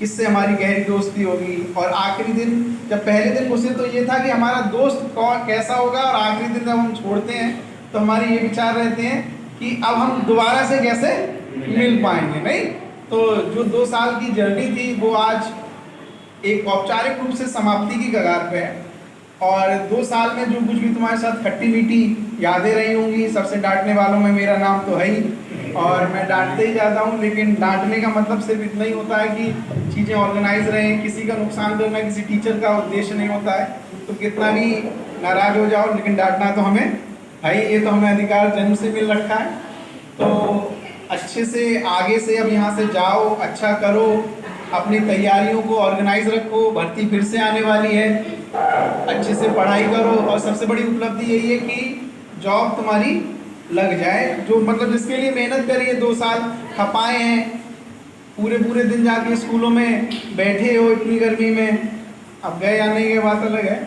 किससे हमारी गहरी दोस्ती होगी, और आखिरी दिन जब पहले दिन क्वेश्चन तो ये था कि हमारा दोस्त कौन कैसा होगा, और आखिरी दिन जब हम छोड़ते हैं तो हमारे ये विचार रहते हैं कि अब हम दोबारा से कैसे मिल पाएंगे। नहीं, तो जो 2 साल की जर्नी थी वो आज एक औपचारिक रूप से समाप्ति की कगार पे है। और 2 साल में जो कुछ भी तुम्हारे साथ खट्टी मीठी यादें रही होंगी, सबसे डांटने वालों में मेरा नाम तो है ही, और मैं डांटते ही जाता हूँ, लेकिन डांटने का मतलब सिर्फ इतना ही होता है कि चीज़ें ऑर्गेनाइज रहें। किसी का नुकसान करना किसी टीचर का उद्देश्य नहीं होता है। तो कितना भी नाराज हो जाओ, लेकिन डांटना तो हमें है ही, ये तो हमें अधिकार जन्म से मिल रखा है। तो अच्छे से आगे से अब यहाँ से जाओ, अच्छा करो, अपनी तैयारियों को ऑर्गेनाइज रखो, भर्ती फिर से आने वाली है, अच्छे से पढ़ाई करो, और सबसे बड़ी उपलब्धि यही है कि जॉब तुम्हारी लग जाए। जो मतलब जिसके लिए मेहनत करी है, 2 साल खपाए हैं, पूरे पूरे दिन जाके स्कूलों में बैठे हो इतनी गर्मी में, अब गए या नहीं गए बात अलग है,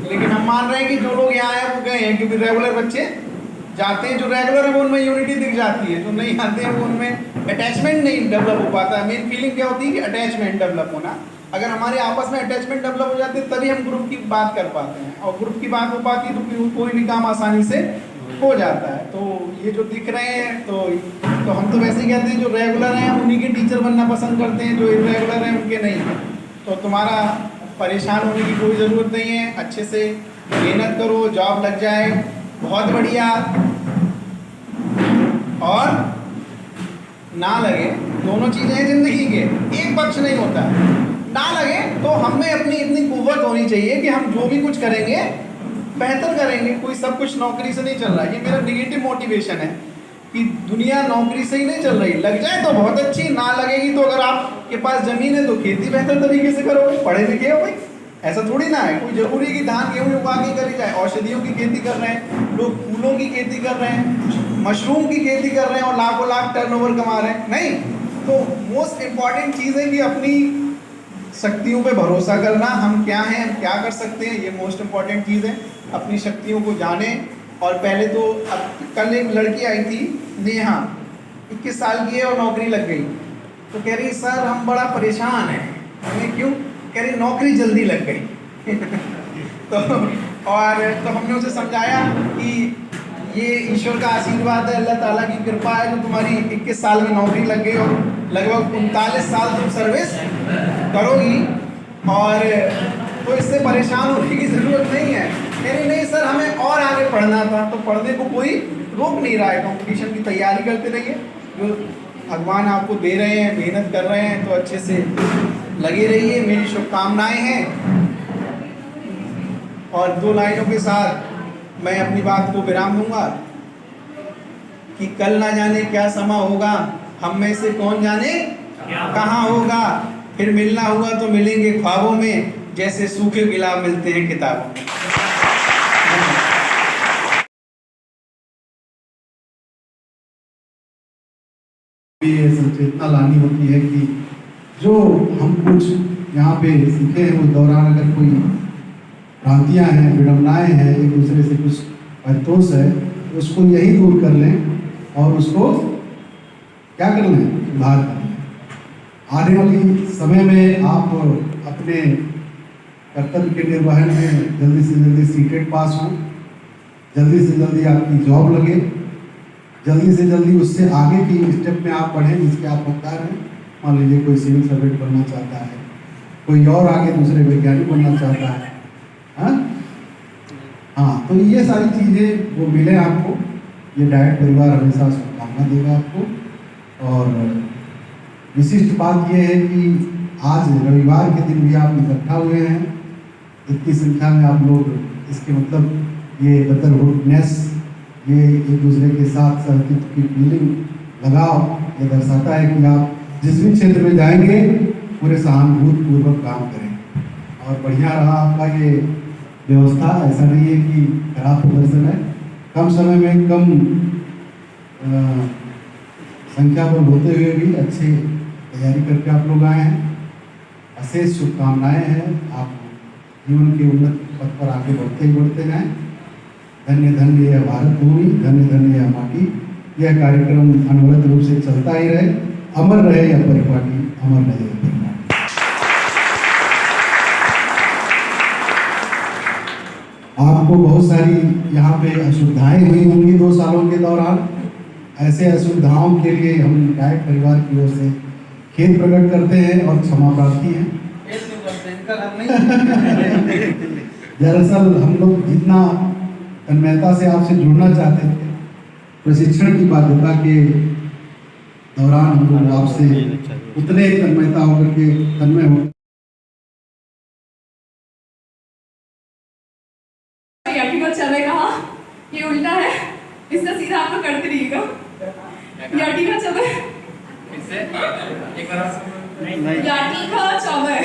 लेकिन हम मान रहे हैं कि जो लोग यहाँ आए वो गए हैं, क्योंकि रेगुलर बच्चे जाते हैं। जो रेगुलर है वो उनमें यूनिटी दिख जाती है, जो नहीं आते हैं वो उनमें अटैचमेंट नहीं डेवलप हो पाता है। मेन फीलिंग क्या होती है कि अटैचमेंट डेवलप होना। अगर हमारे आपस में अटैचमेंट डेवलप हो जाती है तभी हम ग्रुप की बात कर पाते हैं, और ग्रुप की बात हो पाती है तो फिर कोई भी काम आसानी से हो जाता है। तो ये जो दिख रहे हैं तो हम तो वैसे ही कहते हैं जो रेगुलर हैं उन्हीं के टीचर बनना पसंद करते हैं, जो इरेगुलर हैं उनके नहीं। तो तुम्हारा परेशान होने की कोई ज़रूरत नहीं है, अच्छे से मेहनत करो, जॉब लग जाए, बहुत बढ़िया। और ना लगे, दोनों चीज़ें हैं ज़िंदगी के, एक पक्ष नहीं होता है। ना लगे तो हमें अपनी इतनी कुव्वत होनी चाहिए कि हम जो भी कुछ करेंगे बेहतर करेंगे। कोई सब कुछ नौकरी से नहीं चल रहा है, ये मेरा निगेटिव मोटिवेशन है कि दुनिया नौकरी से ही नहीं चल रही। लग जाए तो बहुत अच्छी, ना लगेगी तो अगर आपके पास ज़मीन है तो खेती बेहतर तरीके से करोगे, पढ़े लिखे हो भाई, ऐसा थोड़ी ना है। कोई जरूरी कि धान गेहूँ उगा के करी जाए। औषधियों की खेती कर रहे हैं लोग, फूलों की खेती कर रहे हैं, मशरूम की खेती कर रहे हैं और लाखों लाख टर्नओवर कमा रहे हैं। नहीं, तो मोस्ट इम्पॉर्टेंट चीज़ है कि अपनी शक्तियों पे भरोसा करना। हम क्या हैं, हम क्या कर सकते हैं, ये मोस्ट इम्पॉर्टेंट चीज़ है। अपनी शक्तियों को जाने। और पहले तो अब कल एक लड़की आई थी, नेहा, 21 साल की है और नौकरी लग गई। तो कह रही सर हम बड़ा परेशान हैं। हमने क्यों? कह रही नौकरी जल्दी लग गई। तो हमने उसे समझाया कि ये ईश्वर का आशीर्वाद है, अल्लाह ताला की कृपा है जो तुम्हारी 21 साल में नौकरी लग गई और लगभग 39 साल तुम सर्विस करोगी, और तो इससे परेशान होने की ज़रूरत नहीं है। कह रही नहीं सर हमें और आगे पढ़ना था। तो पढ़ने को कोई रोक नहीं रहा है, कंपटीशन की तैयारी करते रहिए, जो भगवान आपको दे रहे हैं, मेहनत कर रहे हैं तो अच्छे से लगे रहिए। मेरी शुभकामनाएं हैं। और 2 लाइनों के साथ मैं अपनी बात को विराम दूंगा कि कल ना जाने क्या समा होगा, हम में से कौन जाने कहाँ होगा। फिर मिलना हुआ तो मिलेंगे ख्वाबों में, जैसे सूखे गुलाब मिलते हैं किताबों में। ये सचेतना लानी होती है कि जो हम कुछ यहाँ पे सीखे हैं उस दौरान अगर कोई भ्रांतियाँ हैं, विडम्बनाएँ हैं, एक दूसरे से कुछ परितोष है, तो उसको यही दूर कर लें और उसको क्या कर लें, सुधार कर लें। आने वाली समय में आप अपने कर्तव्य के निर्वहन में जल्दी से जल्दी सीटेट पास हो, जल्दी से जल्दी आपकी जॉब लगे, जल्दी से जल्दी उससे आगे की स्टेप में आप बढ़ें जिसके आप हकदार हैं। मान लीजिए कोई सिविल सर्वेंट बनना चाहता है, कोई और आगे दूसरे वैज्ञानिक बनना चाहता है। हाँ, तो ये सारी चीज़ें वो मिले आपको। ये डाइट परिवार हमेशा शुभकामना देगा आपको। और विशिष्ट बात यह है कि आज रविवार के दिन भी आप इकट्ठा हुए हैं, इतनी संख्या में आप लोग। इसके मतलब ये ब्रदरहुडनेस, ये एक दूसरे के साथ सहअस्तित्व की फीलिंग लगाओ, ये दर्शाता है कि आप जिस भी क्षेत्र में जाएंगे पूरे सहानुभूतिपूर्वक काम करें। और बढ़िया रहा आपका ये व्यवस्था, ऐसा नहीं है कि खराब प्रदर्शन है। कम समय में कम संख्या पर होते हुए भी अच्छी तैयारी करके आप लोग आए हैं। अशेष शुभकामनाएँ हैं, आप जीवन के उन्नत पथ पर आगे बढ़ते ही बढ़ते जाएँ। धन्य धन्य यह भारत भूमि, धन्य धन्य यह माटी। यह कार्यक्रम अनवरत रूप से चलता ही रहे, अमर रहे यह परिपाटी, अमर रहे यह परिपाटी। आपको बहुत सारी यहाँ पे असुविधाएं हुई होंगी 2 सालों के दौरान। ऐसे असुविधाओं के लिए हम गायक परिवार की ओर से खेद प्रकट करते हैं और क्षमा प्रार्थी हैं। दरअसल हम लोग जितना तन्मयता से आपसे जुड़ना चाहते थे, प्रशिक्षण की बाध्यता के दौरान हम लोग आपसे उतने ही तन्मयता होकर के तन्मय हो। चले कहा ये उल्टा है, इसका सीधा आप लोग करते रहिएगा। याटी का चले याटी का चौबे।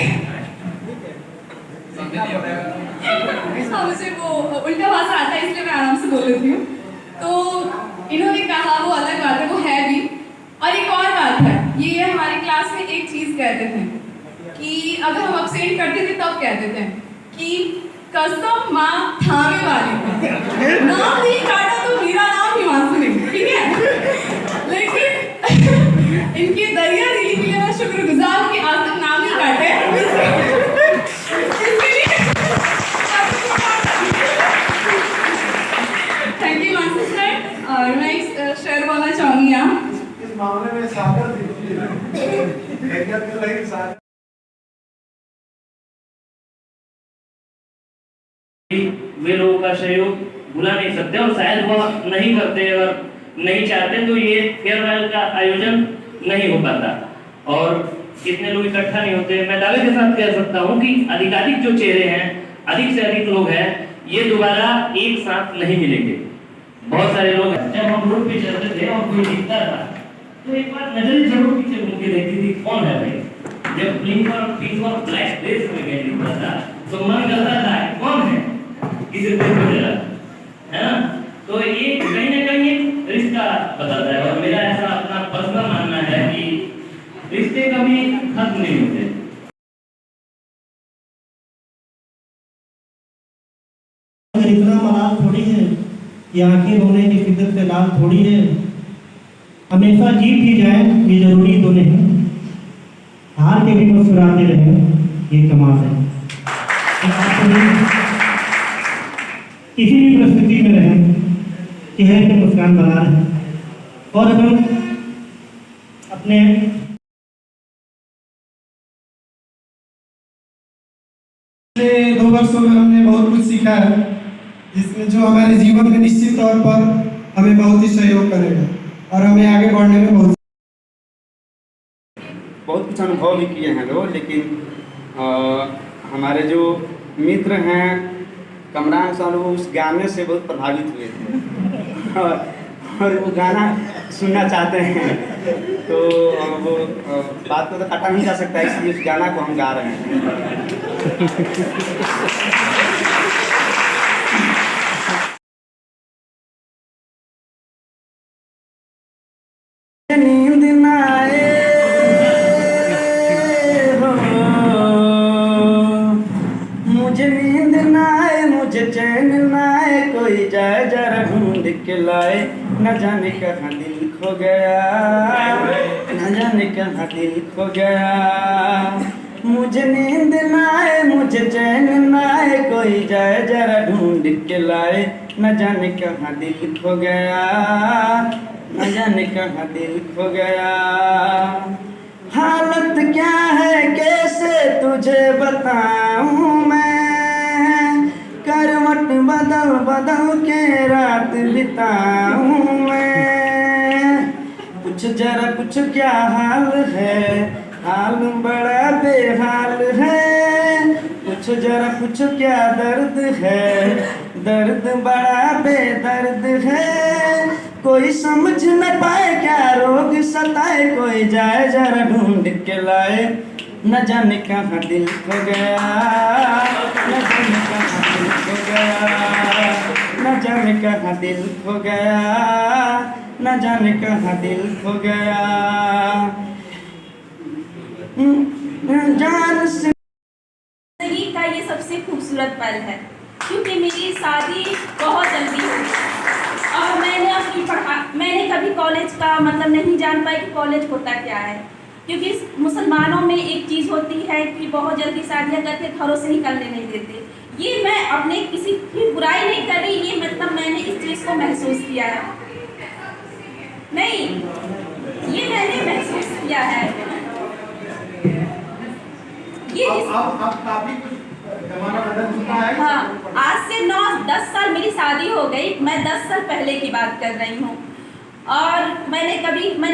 हाँ, मुझे वो उल्टा भाषा आता है इसलिए मैं आराम से बोल लेती हूँ। तो इन्होंने कहा वो अलग बात है, वो है भी। और एक और बात है, ये हमारी क्लास में एक चीज कहते थे कि अगर हम अपसेंट करते थे तब कहते थे कि कसम माँ थामे वाली नाम नहीं काटा तो मेरा नाम हिमांशु नहीं, ठीक है। लेकिन इनकी दरिया दिली के लिए मैं शुक्रगुजार हूँ कि आज तक नाम नहीं काटे। Thank you Himanshu sir. और मैं एक शेर बोलना चाहूंगी यहाँ इस मामले में सागर वे लोगों का सहयोग भुला नहीं सकते और शायद वो नहीं करते और नहीं चाहते तो ये फेयरवेल का आयोजन नहीं हो पाता और कितने लोग इकट्ठा नहीं होते। मैं दावे के साथ कह सकता हूँ कि अधिकाधिक जो चेहरे हैं, अधिक से अधिक लोग हैं, ये दोबारा एक साथ नहीं मिलेंगे। बहुत सारे लोग जब हम रोड पे चलते थे और कोई दिखता था तो एक बार नजरें जरूर पीछे घूम के देखती थी कौन है भाई। जब पिंक और ब्लैक ड्रेस में गया दिखता था तो मन करता था कौन है, किसी देश में है ना। तो ये कहीं ना कहीं एक रिश्ता बताता है और मेरा ऐसा अपना पर्सनल मानना है कि रिश्ते कभी खत्म नहीं होते। इतना मलाल थोड़ी है कि आंखें रोने की फिक्र पे लाल थोड़ी है। हमेशा जीत ही जाए ये जरूरी तो नहीं, हार के भी मुस्कुराते रहे ये कमाल है। किसी भी परिस्थिति में रहें, चेहरे पे मुस्कान बना रहे और हम अपने पिछले 2 वर्षों में हमने बहुत कुछ सीखा है, जिसमें जो हमारे जीवन में निश्चित तौर पर हमें बहुत ही सहयोग करेगा और हमें आगे बढ़ने में बहुत कुछ अनुभव भी किए हैं लोग। लेकिन हमारे जो मित्र हैं कमरान साहब, वो उस गाने से बहुत प्रभावित हुए थे और वो गाना सुनना चाहते हैं। तो वो बात को तो काटा नहीं जा सकता, इसलिए उस गाना को हम गा रहे हैं। नींद ना आए हो, मुझे नींद ना आए, मुझे चैन ना आए, कोई जाए जरा ढूंढ के लाए। न जाने कहाँ दिल खो गया, न जाने कहाँ दिल खो गया। मुझे नींद ना आए, मुझे चैन ना आए, कोई जाए जरा ढूंढ के लाए। न जाने कहाँ दिल खो गया, न जाने कहाँ दिल खो गया। हालत क्या है कैसे तुझे बताऊं मैं, करवट बदल बदल के रात बिताऊं मैं। कुछ जरा कुछ क्या हाल है, हाल बड़ा बेहाल है। कुछ जरा कुछ क्या दर्द है, दर्द बड़ा बेदर्द है। कोई समझ न पाए क्या रोग सताए, कोई जाए जरा ढूंढ के लाए। न जाने कहाँ दिल खो गया, न जाने कहाँ दिल खो गया, न जाने कहाँ दिल खो गया, न जाने कहाँ दिल खो गया। जान से जिंदगी का ये सबसे खूबसूरत पल है, क्योंकि मेरी शादी बहुत जल्दी हुई और मैंने कभी कॉलेज का मतलब नहीं जान पाई कि कॉलेज होता क्या है। क्योंकि मुसलमानों में एक चीज़ होती है कि बहुत जल्दी शादियां करके घरों से निकलने नहीं देते। ये मैं अपने किसी की बुराई नहीं कर रही, ये मतलब मैंने इस चीज़ को महसूस किया है। नहीं, ये मैंने महसूस किया है। ये अब काफी जमाना बदल चुका है। हाँ, आज से 9-10 साल मेरी शादी हो गई। मैं 10 साल पहले की बात कर रही हूँ। और मैंने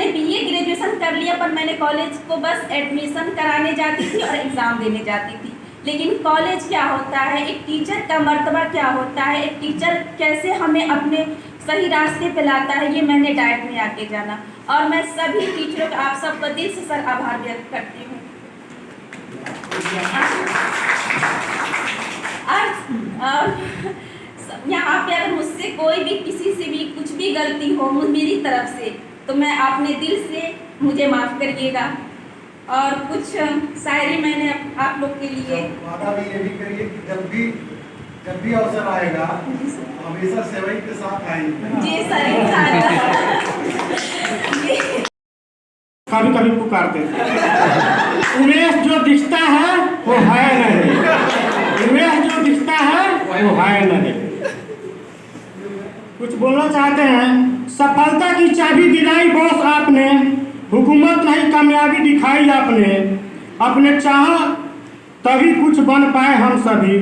बीए ग्रेजुएशन कर लिया, पर मैंने कॉलेज को बस एडमिशन कराने जाती थी और एग्ज़ाम देने जाती थी। लेकिन कॉलेज क्या होता है, एक टीचर का मर्तबा क्या होता है, एक टीचर कैसे हमें अपने सही रास्ते पे लाता है, ये मैंने डाइट में आके जाना। और मैं सभी टीचरों का, आप सबका दिल से सर आभार व्यक्त करती हूँ। यहाँ पे अगर मुझसे कोई भी किसी से भी कुछ भी गलती हो मेरी तरफ से, तो मैं अपने दिल से मुझे माफ़ करिएगा। और कुछ शायरी मैंने आप लोग के लिए वादा भी ये भी करिए कि जब भी अवसर आएगा हमेशा सेवई के साथ आएंगे। जी सर, कभी कभी पुकारते थे उमेश जो दिखता है वो है नहीं, उमेश जो दिखता है वो है नहीं। कुछ बोलना चाहते हैं। सफलता की चाबी दिलाई बॉस आपने, हुकूमत नहीं कामयाबी दिखाई आपने, अपने चाहा तभी कुछ बन पाए हम सभी,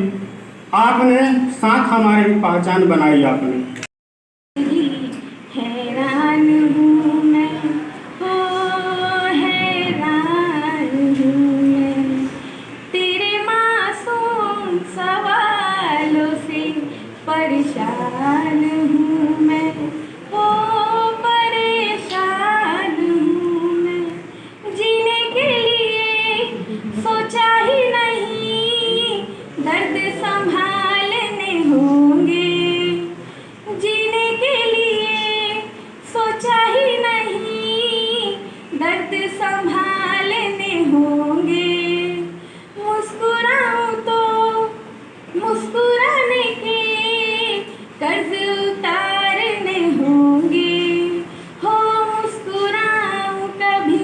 आपने साथ हमारी पहचान बनाई आपने। हैरान हूँ मैं, हो हैरान हूँ मैं, तेरे मासूम सवालों से परेशान हूँ मैं, हो परेशान हूँ मैं। जीने के लिए सोचा ही नहीं, दर्द संभालने होंगे। जीने के लिए सोचा ही नहीं, दर्द संभालने होंगे। मुस्कुराऊं तो मुस्कुराने के कर्ज उतारने होंगे। हो मुस्कुराऊं कभी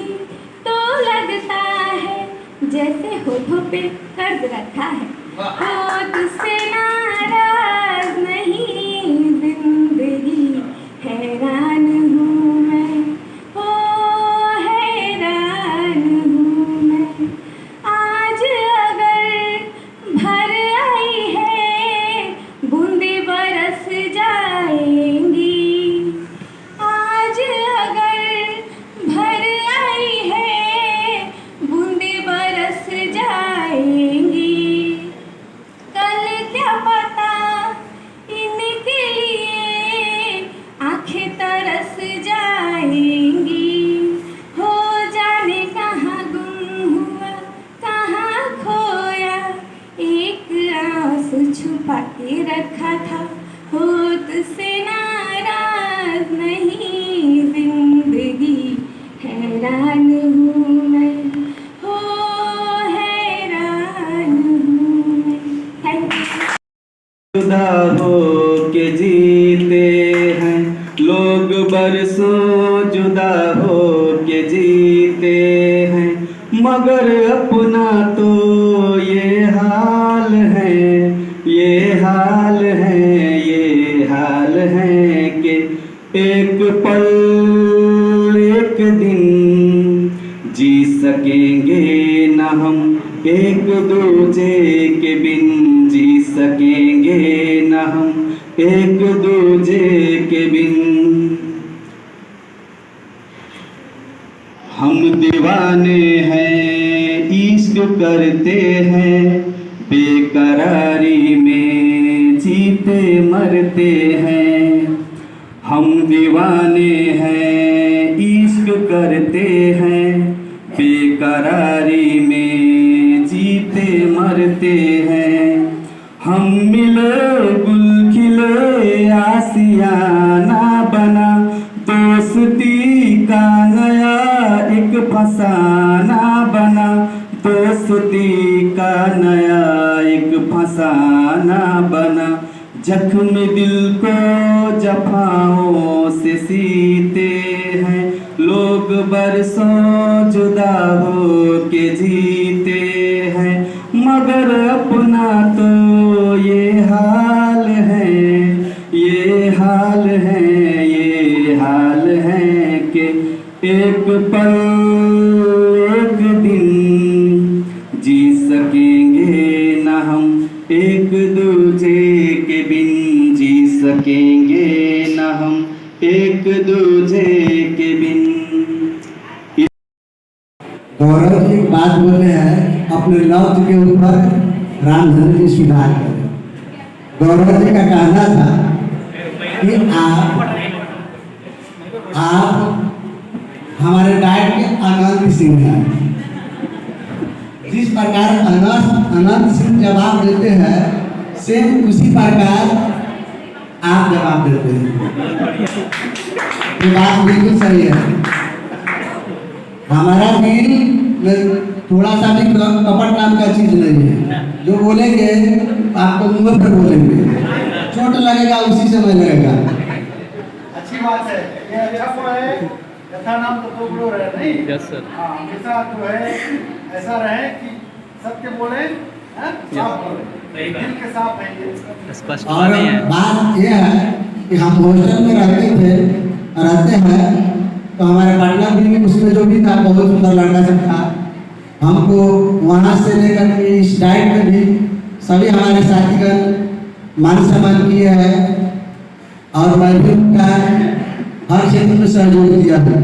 तो लगता है जैसे होठों पे कर्ज रखा है। हो तुझसे नाराज नहीं जिंदगी, हैरान हूँ मैं, हो हैरान हूँ मैं। आज अगर भर आई है बूंदे बरस जाएंगी, आज अगर भर आई है बूंदे बरस जाएंगी। कल क्या पता इनके लिए आंखें तरस जाएंगी। हो जाने कहाँ गुम हुआ, कहाँ खोया, एक आंसू छुपा के रखा था। हो तुझसे नाराज नहीं जिंदगी, हैरान हूँ मैं, हो हैरान हूँ मैं। Thank you. जुदा हो के जीते हैं लोग, बरसों जुदा हो के जीते हैं, मगर अपना तो ये हाल है, ये हाल है, ये हाल है कि एक पल एक दिन जी सकेंगे न हम, एक दूजे के बिन जी सकेंगे न हम, एक दूजे के बिन। हम दीवाने हैं, इश्क करते हैं, बेकरारी में जीते मरते हैं। हम दीवाने हैं, इश्क करते हैं, बेकरारी में जीते मरते हैं। हम मिले गुल खिले आसियाना बना, दोस्ती का नया एक फसाना बना, दोस्ती का नया एक फसाना बना। जख्म दिल को जफाओं से सीते हैं लोग, बरसों जुदा हो के जीते हैं, मगर अपना तो ये हाल है, ये हाल है, ये हाल है कि एक पल एक दिन जी सकेंगे न हम एक दूजे के बिन, जी सकेंगे न हम एक दूजे के बिन। गौरव जी एक बात बोले हैं अपने लफ्ज के ऊपर रामधन जी सुधार करें। गौरव जी का कहना था कि आप हमारे डाइट के अनंत सिंह हैं। जिस प्रकार अनंत सिंह जवाब देते हैं सेम उसी प्रकार आप जवाब देते हैं। ये बात बिल्कुल सही है। हमारा दिल में थोड़ा सा भी कपट नाम का चीज नहीं है। जो बोलेंगे आपको मुंह पर बोलेंगे, चोट लगेगा उसी समय लगेगा। अच्छी बात है, ये अच्छा तो है। यथा नाम तो गुरु रहे नहीं। Yes sir. हाँ, हमेशा जो है ऐसा रहे कि सत्य बोले, साफ बोले, दिल के साफ है। और बात यह है कि हम हॉस्टल में रहते हैं तो हमारे पार्टनर भी उसमें जो भी था बहुत सुंदर लड़का सब था। हमको वहाँ से लेकर के इस डाइट में भी सभी हमारे साथीगण मान सम्मान किए हैं और मैं भी उनका हर क्षेत्र में सहयोग दिया है,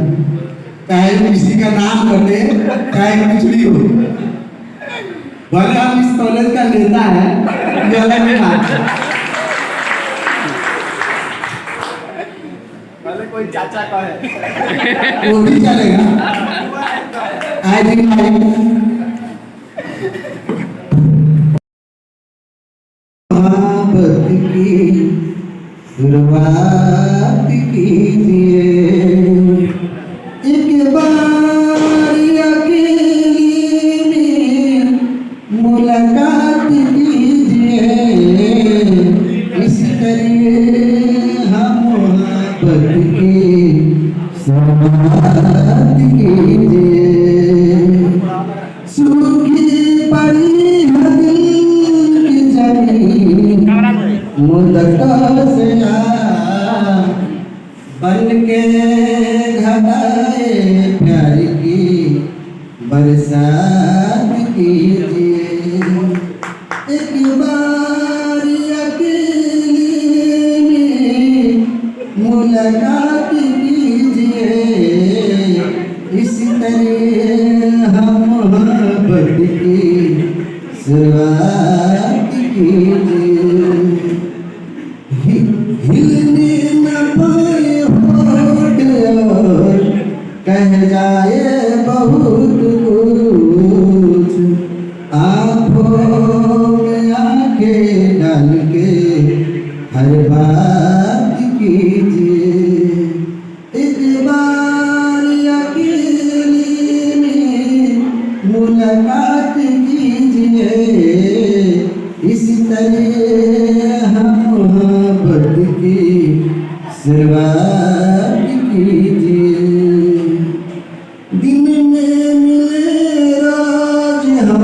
चाहे किसी का नाम कर दे चाहे कुछ भी हो। भले हम इस कॉलेज का नेता है ये अलग नहीं बात है। भले कोई चाचा का है वो भी चलेगा। आई थिंक मोहब्बत की शुरुआत कीजिए, एक बार अकेले में मुलाकात कीजिए, इस करिए हम मोहब्बत की शुरुआत कीजिए। सूखी पड़ी है दिल की जमीन मुद्दत से बन के घटाए प्यार की बरसात कीजिए, एक बार अकेले में मुलाकात कीजिए, इस तरह हम मोहब्बत की शुरुआत कीजिए। हिलने न पाए होठ और कह जाए बहुत कुछ, आँखों में आँखें डाल के हर बात कीजिए, एक बार अकेले में मुलाकात कीजिए, इस तरह हम मोहब्बत की शुरुआत कीजिए। दिन में मिले रोज हम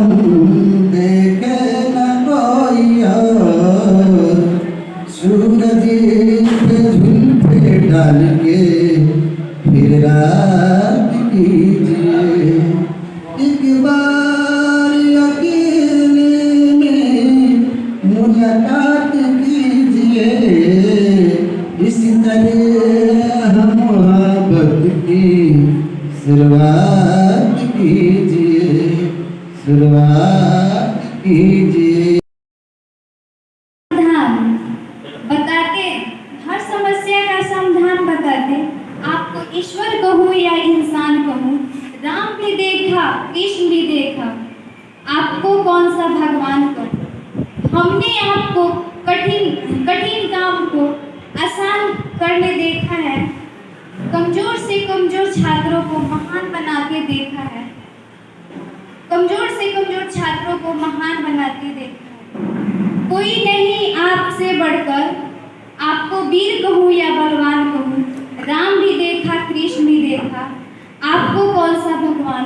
देखे न कोई और, सूरज पे झुलफे डाल के फिर रात कीजिए, एक बार अकेले में मुलाकात कीजिए, इस तरह हम मोहब्बत की शुरुआत कीजिए, शुरुआत कीजिए। समाधान बताते, हर समस्या का समाधान बताते, आपको ईश्वर कहूँ या इंसान कहूँ, राम भी देखा कृष्ण भी देखा, आपको कौन सा भगवान कहूँ। हमने आपको कठिन कठिन काम को आसान करने देखा है, कमजोर से कमजोर छात्रों को महान बनाते देखा है, कमजोर से कमजोर छात्रों को महान बनाते देखा है। कोई नहीं आपसे बढ़कर, आपको वीर कहूँ या बलवान कहूँ, राम भी देखा कृष्ण भी देखा, आपको कौन सा भगवान